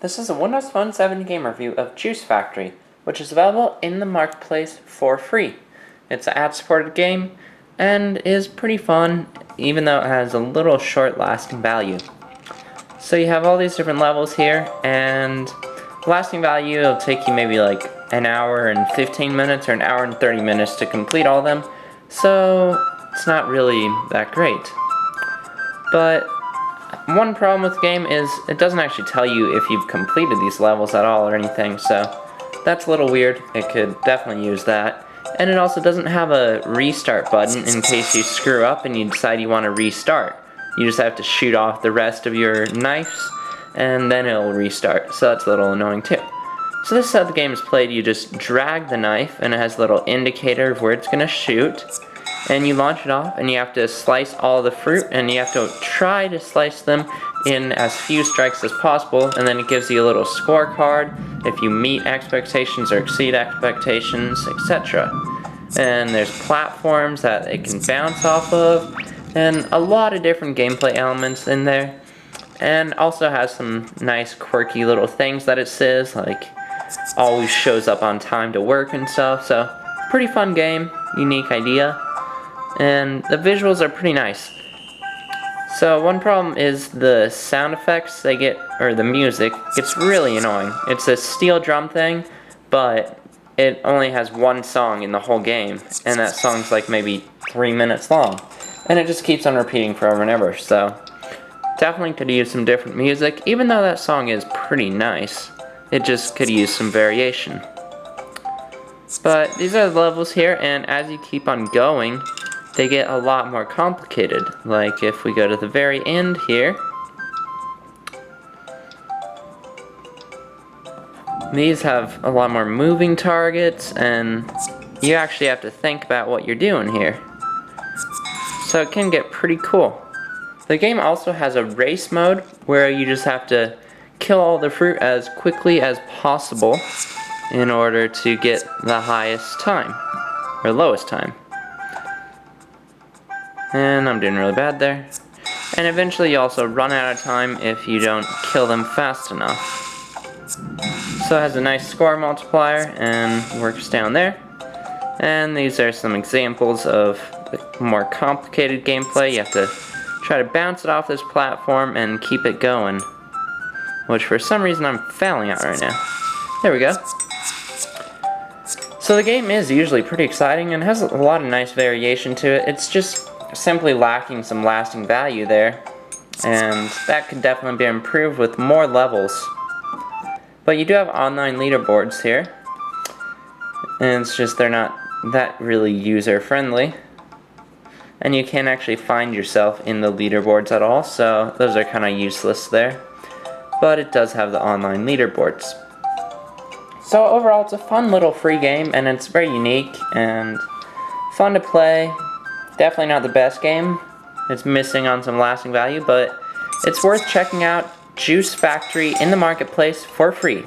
This is a Windows Phone 7 game review of Juice Factory, which is available in the marketplace for free. It's an ad-supported game, and is pretty fun, even though it has a little short lasting value. So you have all these different levels here, and lasting value will take you maybe like an hour and 15 minutes or an hour and 30 minutes to complete all of them, so it's not really that great. But one problem with the game is it doesn't actually tell you if you've completed these levels at all or anything, so that's a little weird. It could definitely use that. And it also doesn't have a restart button in case you screw up and you decide you want to restart. You just have to shoot off the rest of your knives and then it'll restart, so that's a little annoying too. So this is how the game is played. You just drag the knife and it has a little indicator of where it's going to shoot. And you launch it off, and you have to slice all the fruit, and you have to try to slice them in as few strikes as possible, and then it gives you a little scorecard if you meet expectations or exceed expectations, etc. And there's platforms that it can bounce off of, and a lot of different gameplay elements in there. And also has some nice quirky little things that it says, like always shows up on time to work and stuff, so pretty fun game, unique idea. And the visuals are pretty nice. So one problem is the sound effects they get, or the music, gets really annoying. It's a steel drum thing, but it only has one song in the whole game, and that song's like maybe 3 minutes long. And it just keeps on repeating forever and ever, so definitely could use some different music. Even though that song is pretty nice, it just could use some variation. But these are the levels here, and as you keep on going, they get a lot more complicated. Like if we go to the very end here, these have a lot more moving targets, and you actually have to think about what you're doing here. So it can get pretty cool. The game also has a race mode where you just have to kill all the fruit as quickly as possible in order to get the highest time, or lowest time. And I'm doing really bad there. And eventually you also run out of time if you don't kill them fast enough. So it has a nice score multiplier and works down there. And these are some examples of the more complicated gameplay. You have to try to bounce it off this platform and keep it going, which for some reason I'm failing at right now. There we go. So the game is usually pretty exciting and has a lot of nice variation to it. It's just simply lacking some lasting value there, and that could definitely be improved with more levels. But you do have online leaderboards here, and it's just they're not that really user friendly, and you can't actually find yourself in the leaderboards at all, so those are kind of useless there. But it does have the online leaderboards. So overall, it's a fun little free game, and it's very unique and fun to play. Definitely not the best game. It's missing on some lasting value, but it's worth checking out. Juice Factory in the marketplace for free.